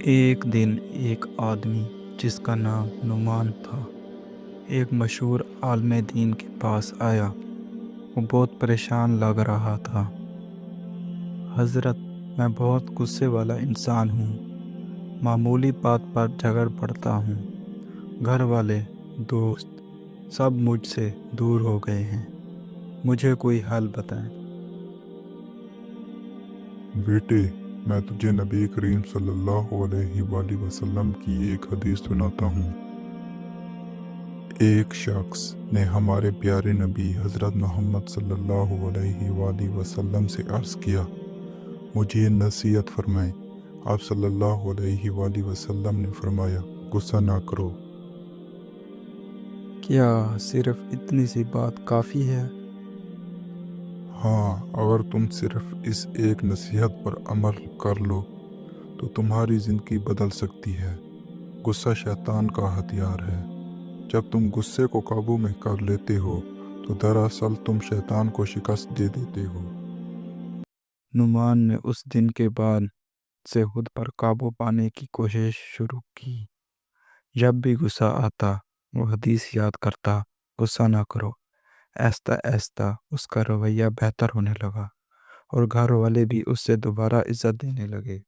ایک دن ایک آدمی جس کا نام نعمان تھا ایک مشہور عالم دین کے پاس آیا۔ وہ بہت پریشان لگ رہا تھا۔ حضرت، میں بہت غصے والا انسان ہوں، معمولی بات پر جھگڑ پڑتا ہوں، گھر والے، دوست سب مجھ سے دور ہو گئے ہیں، مجھے کوئی حل بتائیں۔ بیٹے، میں تجھے نبی کریم صلی اللہ علیہ وآلہ وسلم کی ایک حدیث سناتا ہوں۔ ایک شخص نے ہمارے پیارے نبی حضرت محمد صلی اللہ علیہ وآلہ وسلم سے عرض کیا، مجھے نصیحت فرمائیں۔ آپ صلی اللہ علیہ وآلہ وسلم نے فرمایا، غصہ نہ کرو۔ کیا صرف اتنی سی بات کافی ہے؟ ہاں، اگر تم صرف اس ایک نصیحت پر عمل کر لو تو تمہاری زندگی بدل سکتی ہے۔ غصہ شیطان کا ہتھیار ہے۔ جب تم غصے کو قابو میں کر لیتے ہو تو دراصل تم شیطان کو شکست دے دیتے ہو۔ نعمان نے اس دن کے بعد سے خود پر قابو پانے کی کوشش شروع کی۔ جب بھی غصہ آتا وہ حدیث یاد کرتا، غصہ نہ کرو۔ آہستہ آہستہ اس کا رویہ بہتر ہونے لگا اور گھر والے بھی اس سے دوبارہ عزت دینے لگے۔